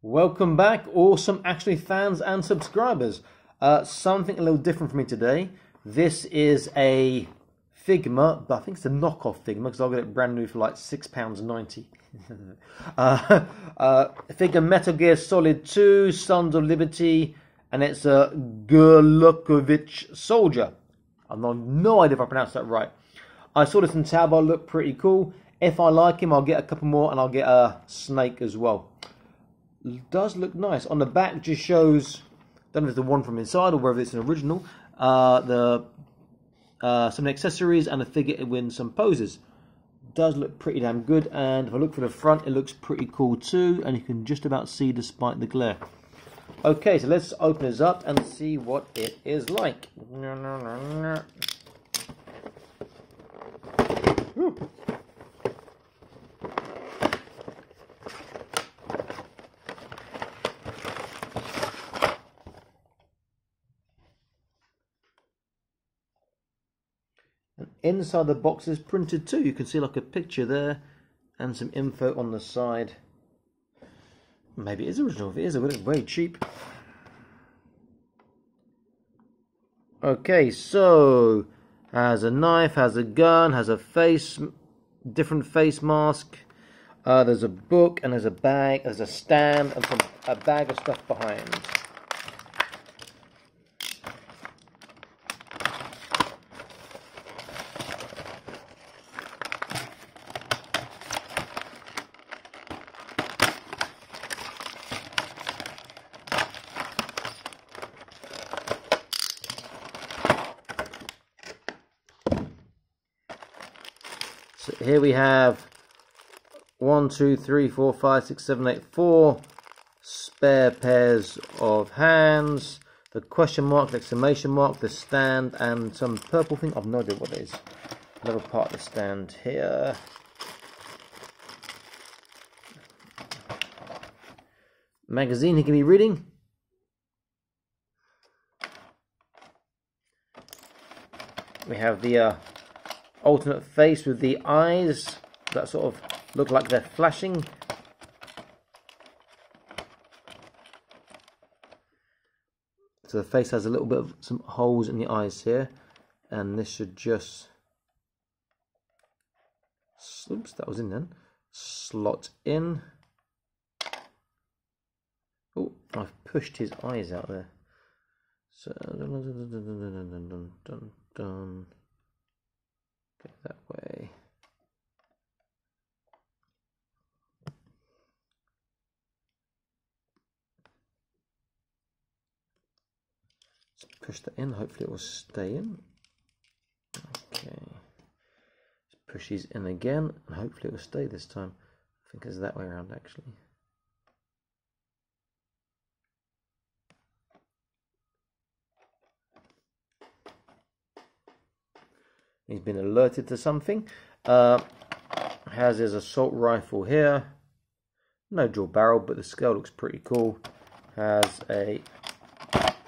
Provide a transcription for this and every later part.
Welcome back, awesome actually fans and subscribers. Something a little different for me today. This is a Figma, but I think it's a knockoff Figma because I got it brand new for like £6.90. Figma Metal Gear Solid 2, Sons of Liberty, and it's a Gurlukovich soldier. I've no idea if I pronounced that right. I saw this in Taobao, looked pretty cool. If I like him, I'll get a couple more and I'll get a snake as well. It does look nice. On the back just shows, don't know if it's the one from inside or whether it's an original, some accessories and a figure in some poses. Does look pretty damn good, and if I look for the front, it looks pretty cool too, and you can just about see despite the glare. Okay, so let's open this up and see what it is like. Whew. And inside the box is printed too. You can see like a picture there and some info on the side. Maybe it is original. If it is, I got it very cheap. Okay, so has a knife, has a gun, has a face, different face mask. There's a book and there's a bag, there's a stand and a bag of stuff behind. So here we have 4 spare pairs of hands, the question mark, the exclamation mark, the stand, and some purple thing. I've no idea what it is. Another part of the stand here. Magazine he can be reading. We have the alternate face with the eyes that sort of look like they're flashing. So the face has a little bit of some holes in the eyes here, and this should just, oops, that was in then, slot in. Oh, I've pushed his eyes out there. So go that way. Let's push that in, hopefully it will stay in. Okay. Let's push these in again, and hopefully it will stay this time. I think it's that way around actually. He's been alerted to something. Has his assault rifle here. No dual barrel, but the scale looks pretty cool. Has a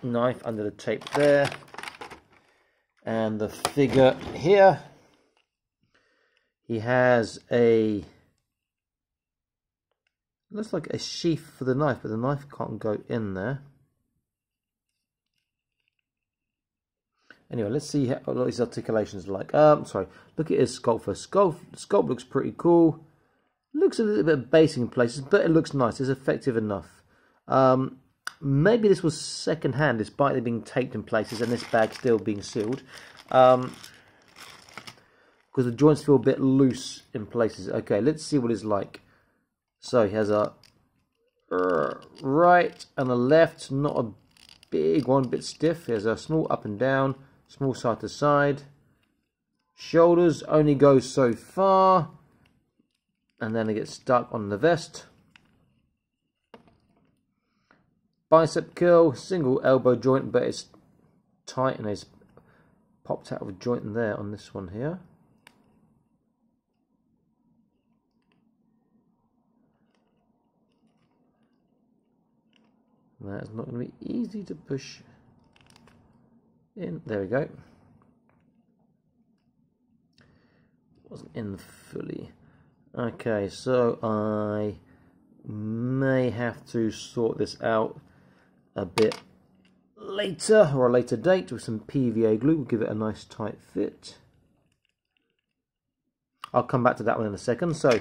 knife under the tape there. And the figure here. He has a, looks like a sheath for the knife, but the knife can't go in there. Anyway, let's see what his articulations are like. Sorry, look at his sculpt first. Sculpt looks pretty cool. Looks a little bit basic in places, but it looks nice. It's effective enough. Maybe this was second hand, despite it being taped in places and this bag still being sealed. Because the joints feel a bit loose in places. Okay, let's see what it's like. So he has a right and a left, not a big one, bit stiff. He has a small up and down. Small side to side. Shoulders only go so far, and then it gets stuck on the vest. Bicep curl, single elbow joint, but it's tight and it's popped out of a joint in there on this one here. That's not going to be easy to push in. There we go. Wasn't in fully. Okay, so I may have to sort this out a bit later, or a later date, with some PVA glue. We'll give it a nice tight fit. I'll come back to that one in a second. So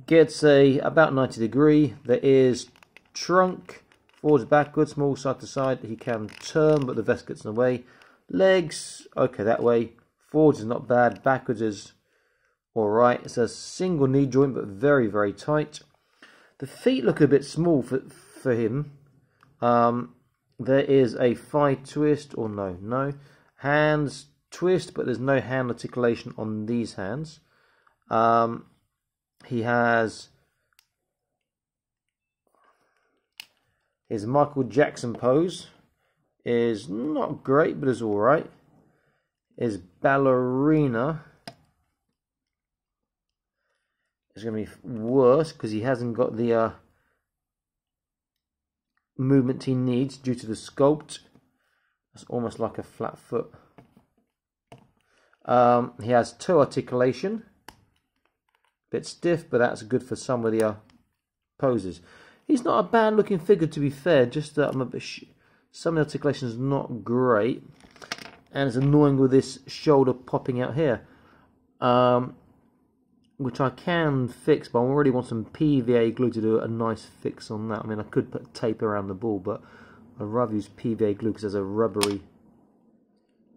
gets a about 90 degree. There is trunk, forwards, backwards, small side to side. He can turn, but the vest gets in the way. Legs, okay, that way. Forwards is not bad. Backwards is all right. It's a single knee joint, but very, very tight. The feet look a bit small for him. There is a thigh twist, or no. Hands twist, but there's no hand articulation on these hands. He has his Michael Jackson pose. Is not great, but is all right. His ballerina is going to be worse because he hasn't got the movement he needs due to the sculpt. It's almost like a flat foot. He has toe articulation. Bit stiff, but that's good for some of the poses. He's not a bad looking figure, to be fair, just that I'm a bit some of the articulation is not great, and it's annoying with this shoulder popping out here, which I can fix, but I already want some PVA glue to do a nice fix on that. I mean, I could put tape around the ball, but I'd rather use PVA glue because there's a rubbery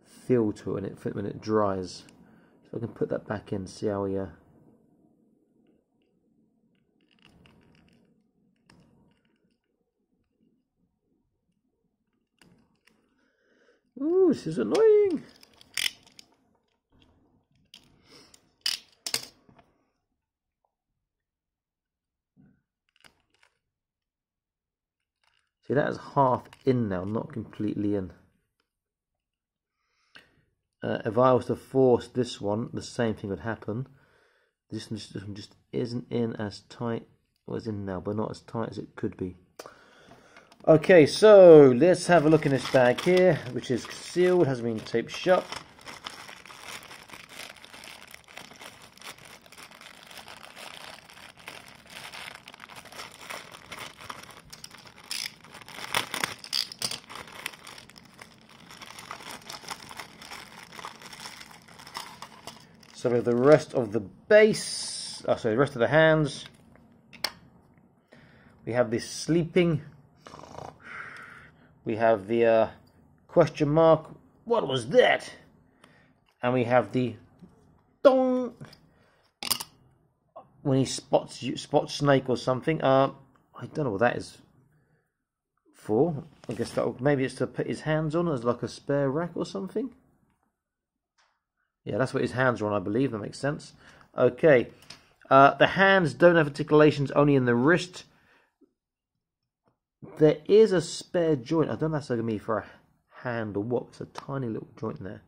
feel to it when it dries. So I can put that back in, see how we Ooh, this is annoying. See, that is half in now, not completely in. If I was to force this one, the same thing would happen. This one just isn't in as tight as in now, but not as tight as it could be. Okay, so let's have a look in this bag here, which is sealed, hasn't been taped shut. So we have the rest of the base, sorry, the rest of the hands. We have this sleeping. We have the question mark. What was that? And we have the dong when he spots snake or something. I don't know what that is for. I guess that maybe it's to put his hands on as like a spare rack or something. Yeah, that's what his hands are on, I believe. That makes sense. Okay. The hands don't have articulations, only in the wrist. There is a spare joint. I don't know if that's going to be for a hand or what. It's a tiny little joint there.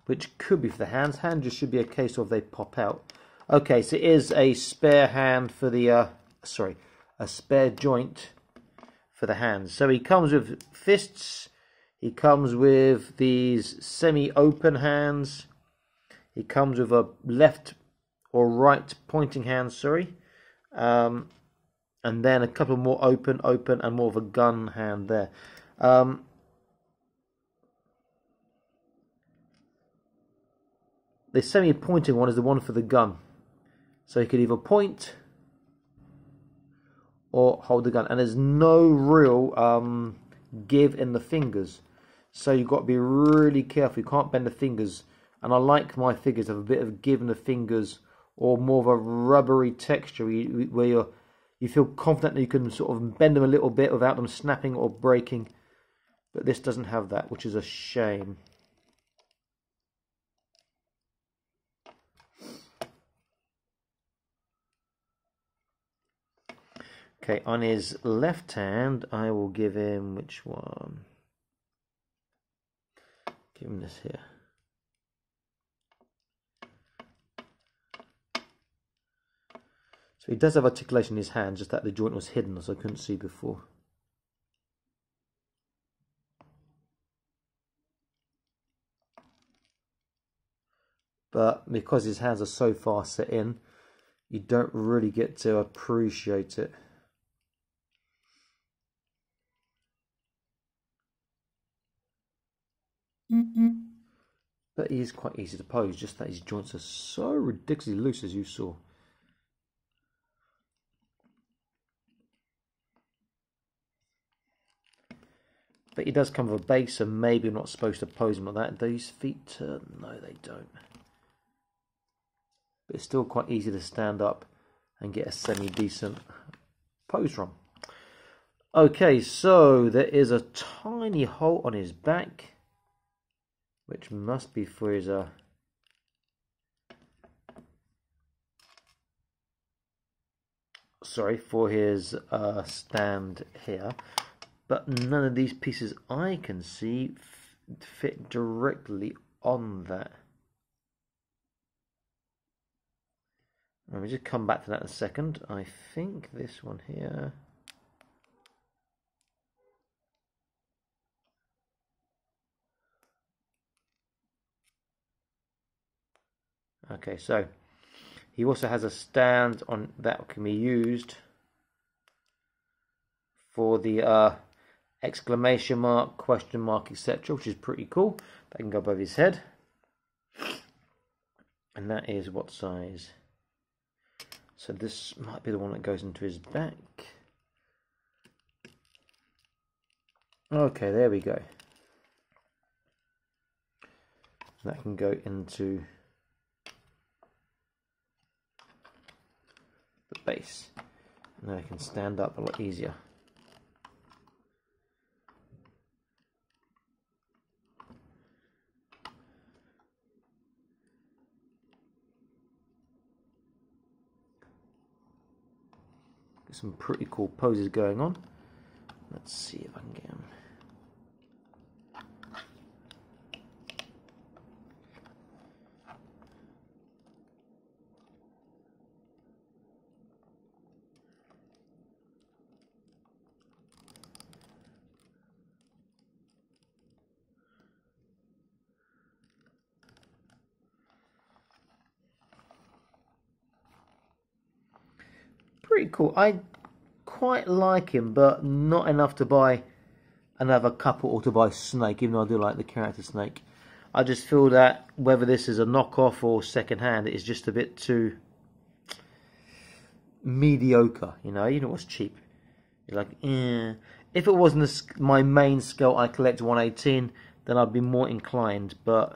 Which could be for the hands. Hand just should be a case of they pop out. Okay, so it is a spare hand for the... a spare joint for the hands. So he comes with fists. He comes with these semi-open hands. He comes with a left or right pointing hand, and then a couple more open, and more of a gun hand there. The semi-pointing one is the one for the gun. So you could either point or hold the gun. And there's no real give in the fingers. So you've got to be really careful. You can't bend the fingers. And I like my fingers to have a bit of give in the fingers, or more of a rubbery texture where you feel confident that you can sort of bend them a little bit without them snapping or breaking. But this doesn't have that, which is a shame. Okay, on his left hand, I will give him which one? Give him this here. So he does have articulation in his hand, just that the joint was hidden, as I couldn't see before. But because his hands are so far set in, you don't really get to appreciate it. But he is quite easy to pose, just that his joints are so ridiculously loose, as you saw. But he does come with a base, so maybe I'm not supposed to pose him like that. These feet turn? No, they don't. But it's still quite easy to stand up and get a semi-decent pose from. Okay, so there is a tiny hole on his back, which must be for his for his stand here. But none of these pieces I can see fit directly on that. Let me just come back to that in a second. I think this one here. Okay, so he also has a stand on that can be used for the exclamation mark, question mark, etc., which is pretty cool. That can go above his head. And that is what size? So this might be the one that goes into his back. Okay, there we go. That can go into the base. Now I can stand up a lot easier. Some pretty cool poses going on. Let's see if I can get him. Pretty cool. I quite like him, but not enough to buy another couple or to buy Snake, even though I do like the character Snake. I just feel that whether this is a knockoff or second hand, it's just a bit too mediocre, you know. Even if it was cheap, you're like, eh. If it wasn't my main scale, I collect 118, then I'd be more inclined, but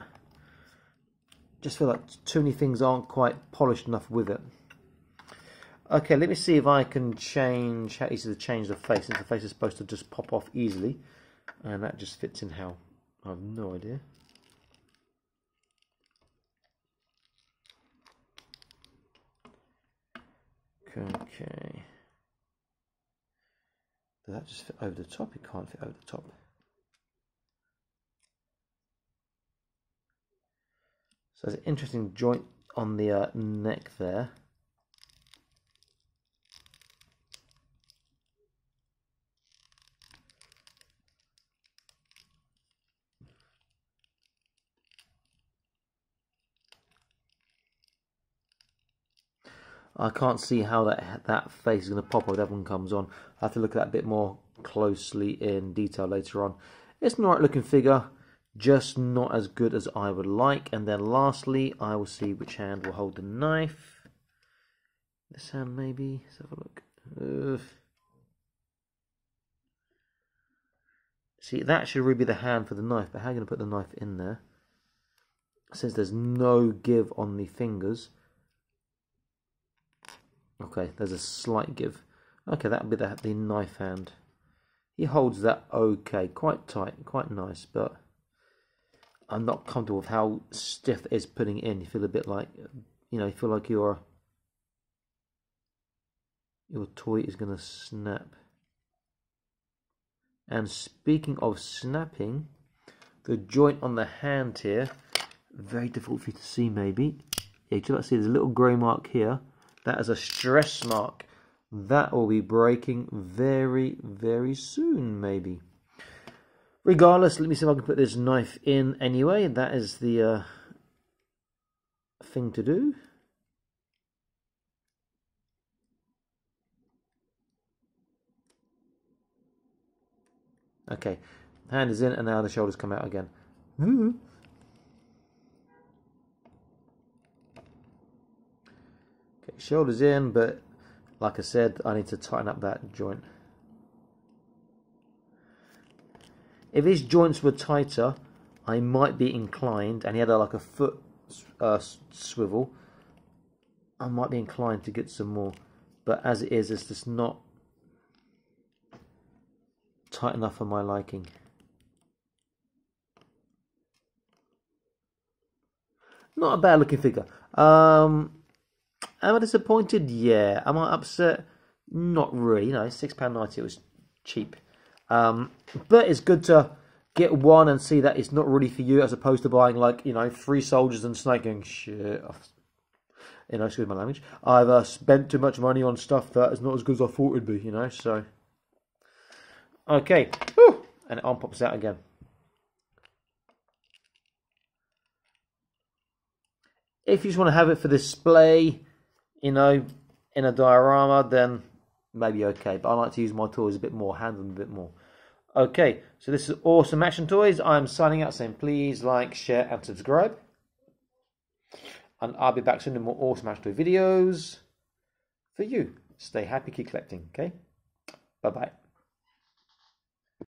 just feel like too many things aren't quite polished enough with it. Okay, let me see if I can change how easy to change the face, since the face is supposed to just pop off easily, and that just fits in how. I have no idea. Okay. Does that just fit over the top? It can't fit over the top. So there's an interesting joint on the neck there. I can't see how that face is going to pop when that one comes on. I have to look at that a bit more closely in detail later on. It's an alright looking figure, just not as good as I would like. And then lastly, I will see which hand will hold the knife. This hand maybe. Let's have a look. See, that should really be the hand for the knife, but how are you going to put the knife in there? Since there's no give on the fingers. Okay, there's a slight give. Okay, that would be the knife hand. He holds that okay, quite tight, quite nice, but I'm not comfortable with how stiff it is putting it in. You feel a bit like, you know, you feel like your toy is going to snap. And speaking of snapping, the joint on the hand here, very difficult for you to see maybe. Yeah, you can see there's a little grey mark here. That is a stress mark. That will be breaking very, very soon, maybe. Regardless, let me see if I can put this knife in anyway. That is the thing to do. Okay, hand is in, and now the shoulders come out again. Okay, shoulders in, but like I said, I need to tighten up that joint. If his joints were tighter, I might be inclined, and he had like a foot swivel, I might be inclined to get some more. But as it is, it's just not tight enough for my liking. Not a bad looking figure. Am I disappointed? Yeah. Am I upset? Not really. You know, £6.90, it was cheap. But it's good to get one and see that it's not really for you, as opposed to buying, like, you know, 3 soldiers and snaking shit. You know, excuse my language. I've spent too much money on stuff that is not as good as I thought it'd be, you know, so. Okay. Whew. And the arm pops out again. If you just want to have it for display, you know, in a diorama, then maybe okay. But I like to use my toys a bit more, handle them a bit more. Okay, so this is Awesome Action Toys. I'm signing out saying please like, share, and subscribe. And I'll be back soon with more Awesome Action Toy videos for you. Stay happy, keep collecting, okay? Bye-bye.